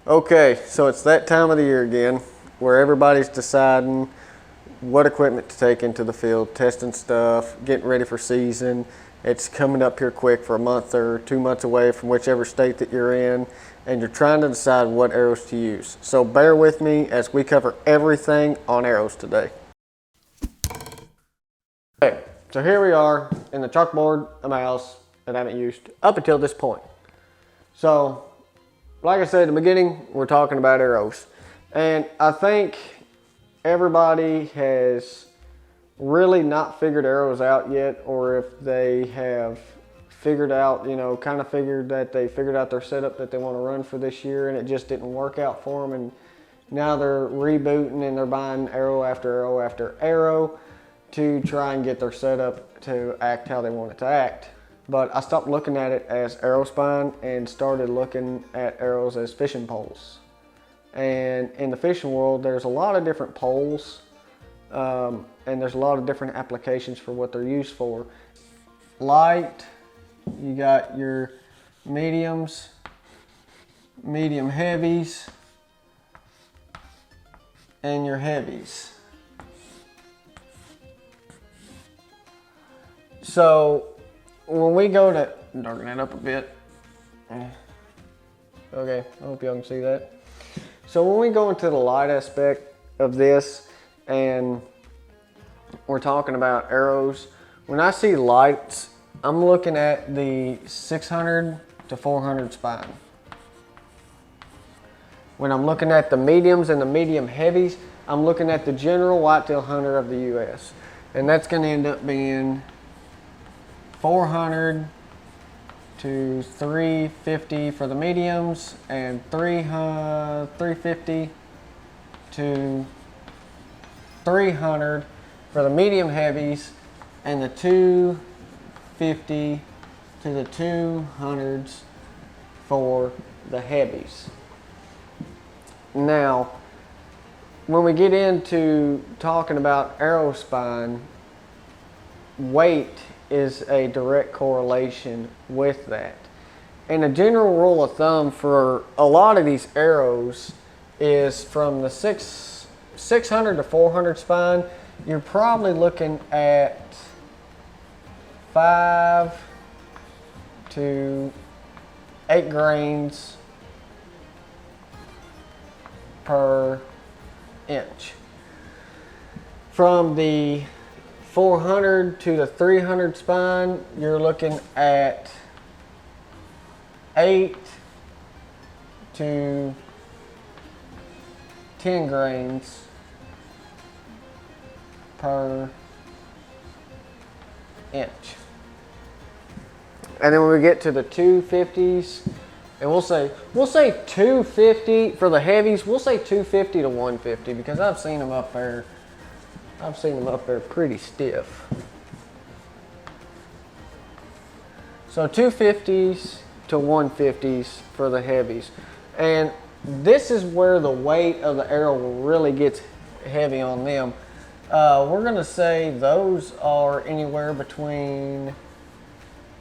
Okay, so it's that time of the year again where everybody's deciding what equipment to take into the field, testing stuff, getting ready for season. It's coming up here quick for a month or 2 months away from whichever state that you're in, and you're trying to decide what arrows to use. So bear with me as we cover everything on arrows today. Okay, so here we are in the chalkboard of my house that I haven't used up until this point. So, like I said at the beginning, we're talking about arrows. And I think everybody has really not figured arrows out yet, or if they have figured out, kind of figured that they figured out their setup that they want to run for this year and it just didn't work out for them. And now they're rebooting and they're buying arrow after arrow after arrow to try and get their setup to act how they want it to act. But I stopped looking at it as Aerospine and started looking at arrows as fishing poles. And in the fishing world, there's a lot of different poles, and there's a lot of different applications for what they're used for. Light, you got your mediums, medium heavies, and your heavies. So when we go to, darken it up a bit. Okay, I hope y'all can see that. So when we go into the light aspect of this and we're talking about arrows, when I see lights, I'm looking at the 600 to 400 spine. When I'm looking at the mediums and the medium heavies, I'm looking at the general whitetail hunter of the US. And that's gonna end up being 400 to 350 for the mediums and 350 to 300 for the medium heavies, and the 250 to the 200s for the heavies. Now, when we get into talking about Aerospine, weight is a direct correlation with that. And a general rule of thumb for a lot of these arrows is from the 600 to 400 spine, you're probably looking at 5 to 8 grains per inch. From the 400 to the 300 spine, you're looking at 8 to 10 grains per inch. And then when we get to the 250s, and we'll say 250 for the heavies, we'll say 250 to 150 because I've seen them up there. I've seen them up there pretty stiff. So 250s to 150s for the heavies. And this is where the weight of the arrow really gets heavy on them. We're gonna say those are anywhere between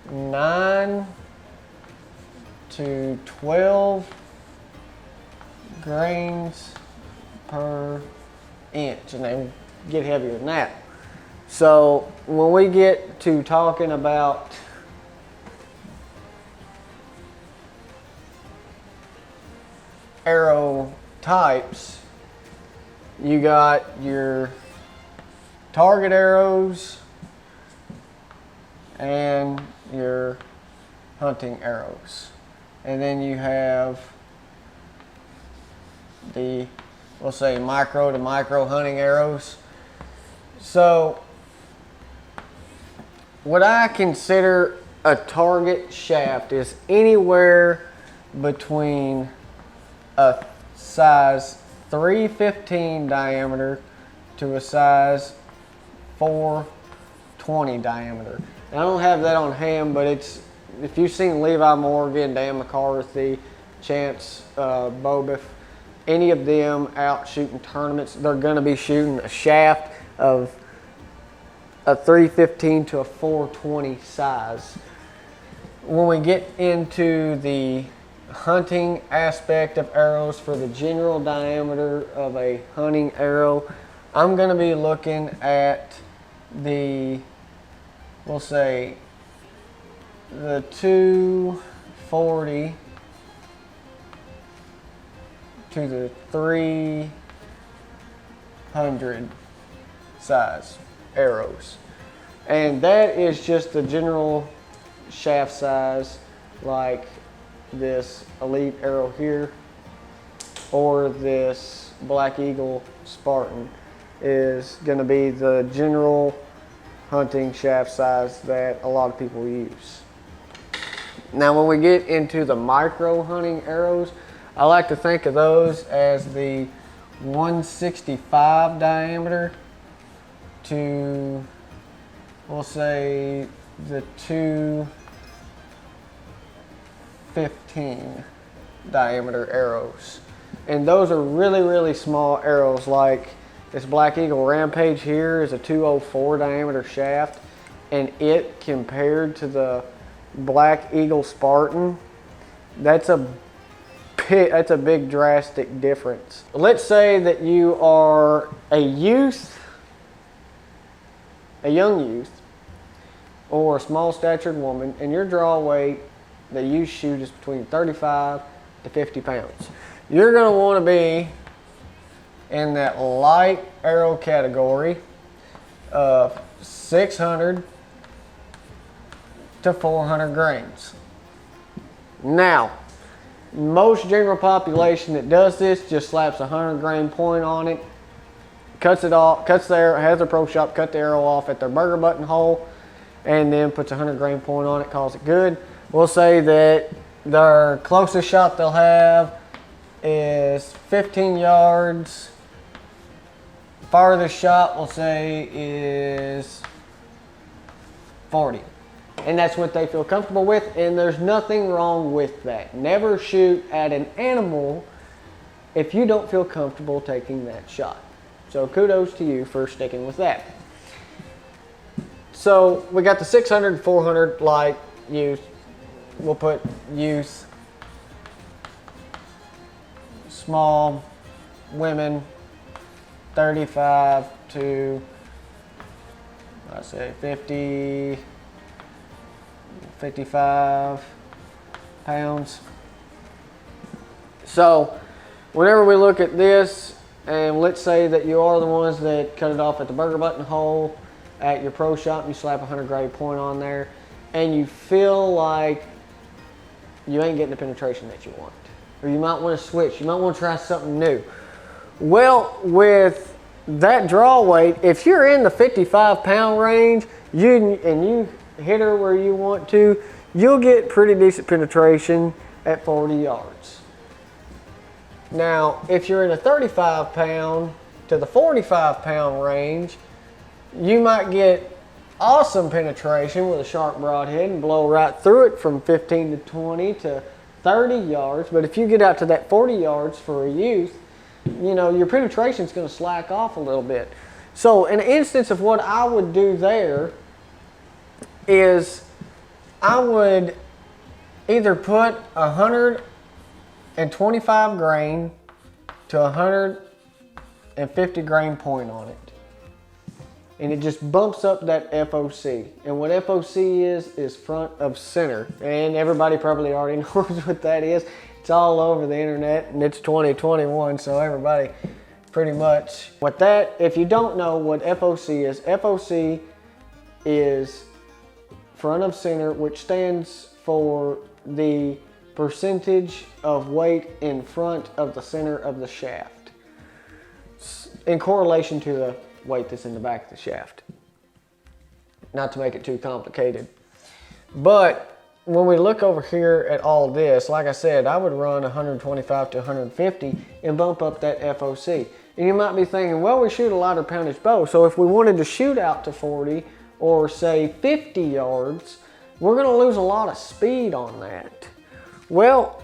9 to 12 grains per inch, and they get heavier than that. So when we get to talking about arrow types, you got your target arrows and your hunting arrows. And then you have the, we'll say micro to micro hunting arrows. So what I consider a target shaft is anywhere between a size 315 diameter to a size 420 diameter. And I don't have that on hand, but it's, if you've seen Levi Morgan, Dan McCarthy, Chance Bobiff, any of them out shooting tournaments, they're going to be shooting a shaft of a 315 to a 420 size. When we get into the hunting aspect of arrows, for the general diameter of a hunting arrow, I'm going to be looking at the, we'll say, the 240 to the 300 size arrows. And that is just the general shaft size, like this Elite arrow here or this Black Eagle Spartan is going to be the general hunting shaft size that a lot of people use. Now when we get into the micro hunting arrows, I like to think of those as the 165 diameter to, we'll say, the 215 diameter arrows. And those are really, really small arrows. Like this Black Eagle Rampage here is a 204 diameter shaft, and it compared to the Black Eagle Spartan, that's a big drastic difference. Let's say that you are a youth, a young youth, or a small statured woman, and your draw weight that you shoot is between 35 to 50 pounds. You're going to want to be in that light arrow category of 600 to 400 grains. Now, most general population that does this just slaps a 100 grain point on it, cuts it off, cuts the arrow, has their pro shop cut the arrow off at their burger button hole, and then puts a 100 grain point on it, calls it good. We'll say that their closest shot they'll have is 15 yards. Farthest shot we'll say is 40. And that's what they feel comfortable with, and there's nothing wrong with that. Never shoot at an animal if you don't feel comfortable taking that shot. So kudos to you for sticking with that. So we got the 600, 400 light, youth. We'll put youth, small, women, 35 to, let's say 50, 55 pounds. So whenever we look at this, and let's say that you are the ones that cut it off at the burger button hole at your pro shop, and you slap a 100 grade point on there, and you feel like you ain't getting the penetration that you want, or you might want to switch, you might want to try something new. Well, with that draw weight, if you're in the 55 pound range, you hit her where you want to, you'll get pretty decent penetration at 40 yards. Now, if you're in a 35 pound to the 45 pound range, you might get awesome penetration with a sharp broadhead and blow right through it from 15 to 20 to 30 yards. But if you get out to that 40 yards for a youth, you know, your penetration is going to slack off a little bit. So in an instance of what I would do there is I would either put 125 grain to 150 grain point on it. And it just bumps up that FOC. And what FOC is front of center. And everybody probably already knows what that is. It's all over the internet, and it's 2021, so everybody pretty much. What that, if you don't know what FOC is front of center, which stands for the percentage of weight in front of the center of the shaft, in correlation to the weight that's in the back of the shaft. Not to make it too complicated. But when we look over here at all this, like I said, I would run 125 to 150 and bump up that FOC. And you might be thinking, well, we shoot a lighter poundage bow, so if we wanted to shoot out to 40 or say 50 yards, we're going to lose a lot of speed on that. Well,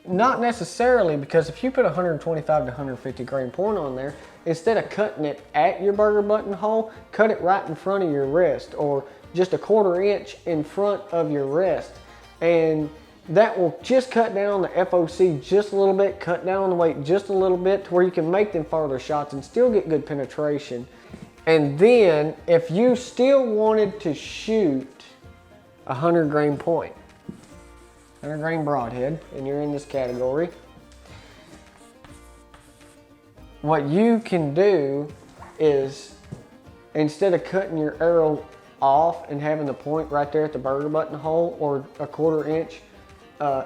not necessarily, because if you put 125 to 150 grain point on there, instead of cutting it at your burger button hole, cut it right in front of your wrist, or just a 1/4 inch in front of your wrist. And that will just cut down on the FOC just a little bit, cut down on the weight just a little bit to where you can make them farther shots and still get good penetration. And then if you still wanted to shoot a 100 grain point, 100 grain broadhead, and you're in this category, what you can do is, instead of cutting your arrow off and having the point right there at the burger button hole or a 1/4 inch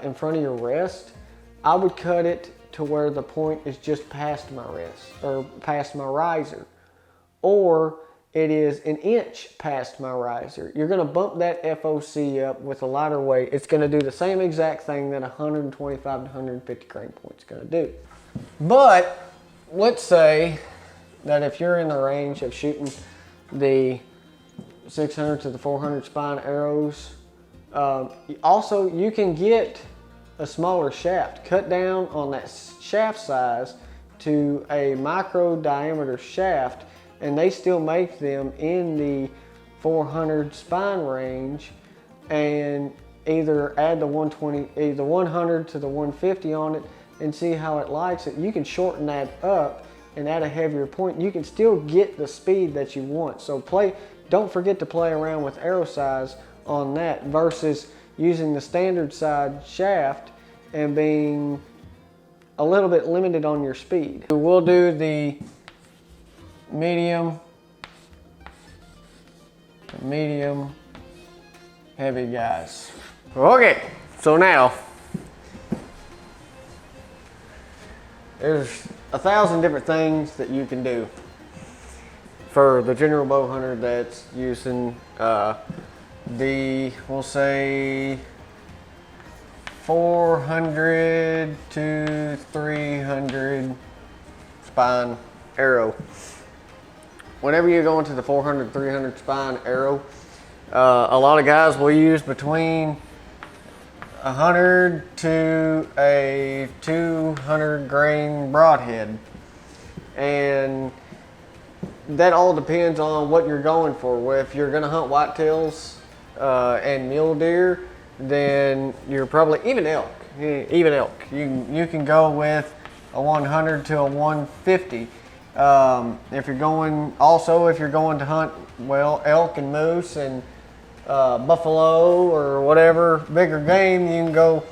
in front of your wrist, I would cut it to where the point is just past my wrist or past my riser, or it is 1 inch past my riser. You're going to bump that FOC up with a lighter weight. It's going to do the same exact thing that 125 to 150 grain point is going to do. But let's say that if you're in the range of shooting the 600 to the 400 spine arrows, also you can get a smaller shaft. Cut down on that shaft size to a micro diameter shaft, and they still make them in the 400 spine range, and either add the 100 to the 150 on it and see how it likes it. You can shorten that up and add a heavier point. You can still get the speed that you want. So don't forget to play around with arrow size on that versus using the standard side shaft and being a little bit limited on your speed. We'll do the medium heavy guys. Okay, so now there's 1,000 different things that you can do for the general bow hunter that's using we'll say 400 to 300 spine arrow. Whenever you go into the 400, 300 spine arrow, a lot of guys will use between 100 to a 200 grain broadhead, and that all depends on what you're going for. If you're going to hunt whitetails and mule deer, then you're probably even elk. You can go with a 100 to a 150. If you're going to hunt elk and moose and buffalo or whatever bigger game, you can go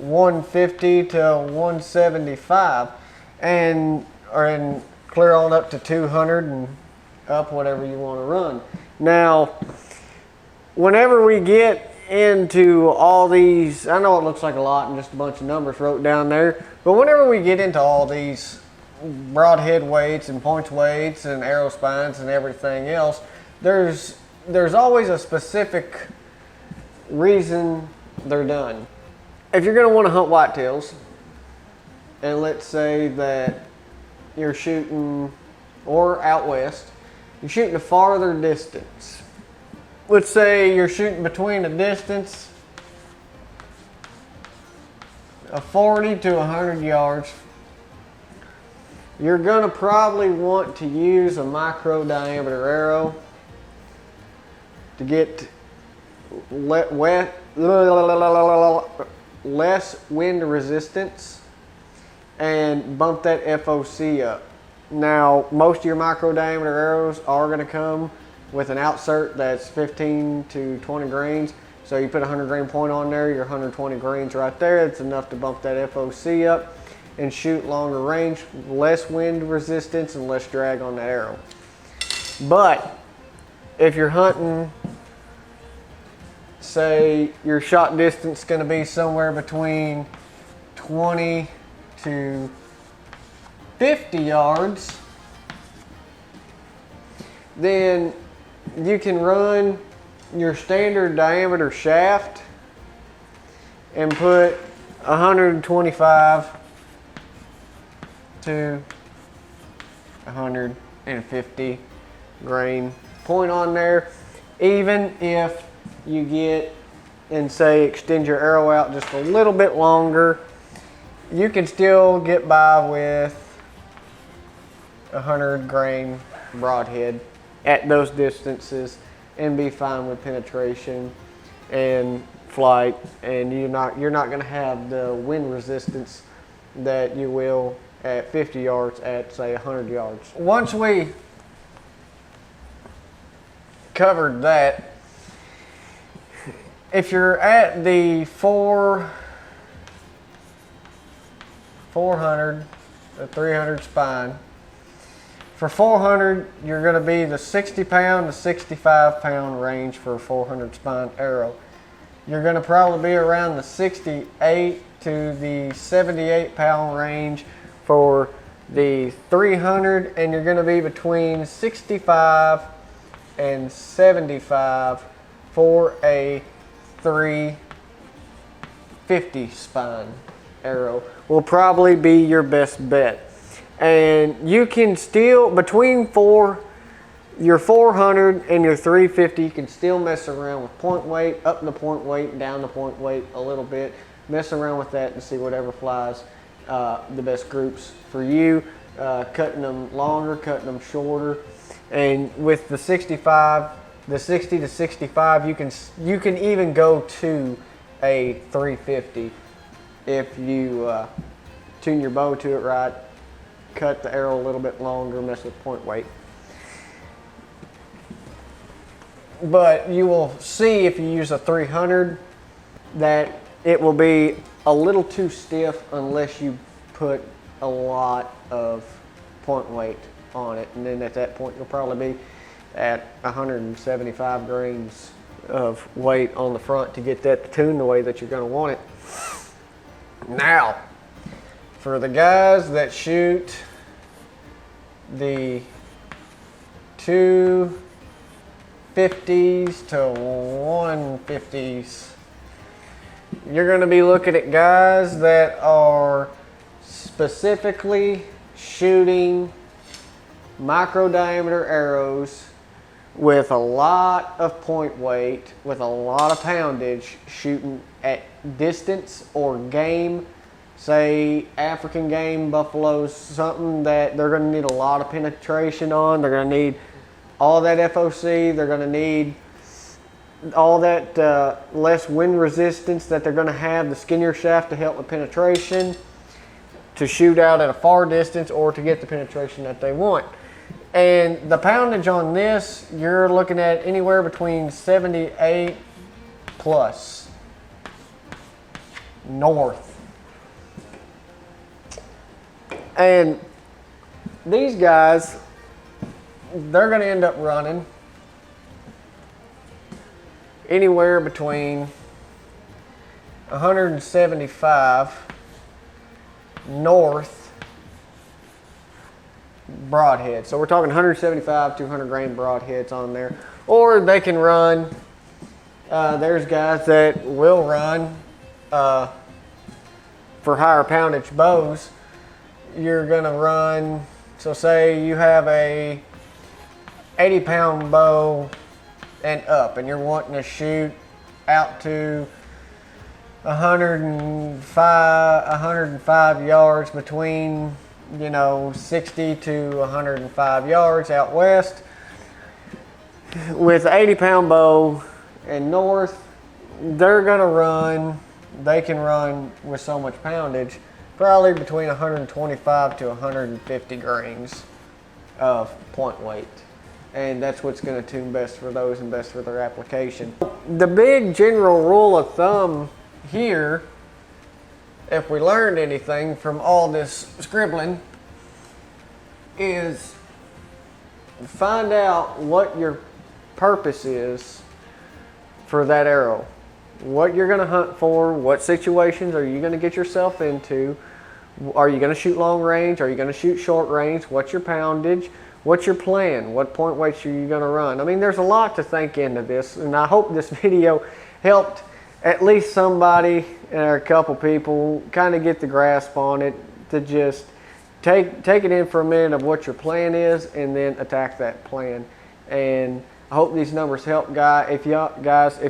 150 to 175 and clear on up to 200 and up, whatever you want to run. Now, whenever we get into all these, I know it looks like a lot and just a bunch of numbers wrote down there, but whenever we get into all these broadhead weights and points weights and arrow spines and everything else, there's always a specific reason they're done. If you're going to want to hunt whitetails, and let's say that you're shooting, or out west, you're shooting a farther distance. Let's say you're shooting between a distance of 40 to 100 yards. You're going to probably want to use a micro diameter arrow to get less wind resistance and bump that FOC up. Now, most of your micro diameter arrows are going to come with an outsert that's 15 to 20 grains. So you put a 100 grain point on there, your 120 grains right there. It's enough to bump that FOC up and shoot longer range, less wind resistance and less drag on the arrow. But if you're hunting, say your shot distance is going to be somewhere between 20 to 50 yards, then you can run your standard diameter shaft and put 125 to 150 grain point on there. Even if you get and say extend your arrow out just a little bit longer, you can still get by with 100 grain broadhead at those distances and be fine with penetration and flight, and you're not going to have the wind resistance that you will at 50 yards at, say, 100 yards. Once we covered that, if you're at the 400, the 300 spine, for 400, you're going to be the 60 pound to 65 pound range for a 400 spine arrow. You're going to probably be around the 68 to the 78 pound range for the 300, and you're going to be between 65 and 75 for a 350 spine arrow. Will probably be your best bet. And you can still, between your 400 and your 350, you can still mess around with point weight, up the point weight, down the point weight a little bit. Mess around with that and see whatever flies the best groups for you. Cutting them longer, cutting them shorter. And with the 65, the 60 to 65, you can even go to a 350 if you tune your bow to it right, cut the arrow a little bit longer, mess with point weight. But you will see if you use a 300 that it will be a little too stiff unless you put a lot of point weight on it. And then at that point, you'll probably be at 175 grains of weight on the front to get that to tune the way that you're going to want it. Now, for the guys that shoot the 250s to 150s, you're going to be looking at guys that are specifically shooting micro diameter arrows with a lot of point weight, with a lot of poundage, shooting at distance or game, say African game, buffaloes, something that they're going to need a lot of penetration on. They're going to need all that FOC. They're going to need all that less wind resistance that they're going to have, the skinnier shaft to help with penetration, to shoot out at a far distance or to get the penetration that they want. And the poundage on this, you're looking at anywhere between 78 plus north. And these guys, they're going to end up running anywhere between 175 north broadhead. So we're talking 175, 200 grain broadheads on there. Or they can run, there's guys that will run for higher poundage bows. You're gonna run, so say you have a 80 pound bow and up, and you're wanting to shoot out to 105 yards between, 60 to 105 yards out west. With 80 pound bow and north, they can run with so much poundage, probably between 125 to 150 grains of point weight. And that's what's going to tune best for those and best for their application. The big general rule of thumb here, if we learned anything from all this scribbling, is find out what your purpose is for that arrow. What you're going to hunt for, what situations are you going to get yourself into? Are you going to shoot long range? Are you going to shoot short range? What's your poundage? What's your plan? What point weights are you going to run? I mean, there's a lot to think into this, and I hope this video helped at least somebody or a couple people kind of get the grasp on it, to just take it in for a minute of what your plan is and then attack that plan. And I hope these numbers help, guys. If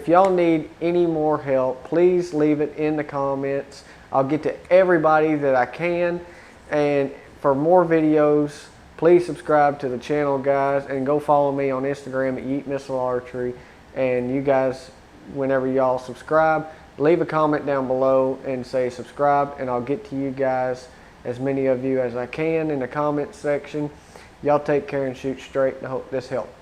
y'all need any more help, please leave it in the comments. I'll get to everybody that I can. And for more videos, please subscribe to the channel, guys, and go follow me on Instagram at YEETMISSILE Archery. And you guys whenever y'all subscribe. Leave a comment down below and say subscribe, and I'll get to you guys, as many of you as I can, in the comment section. Y'all take care and shoot straight, and I hope this helped.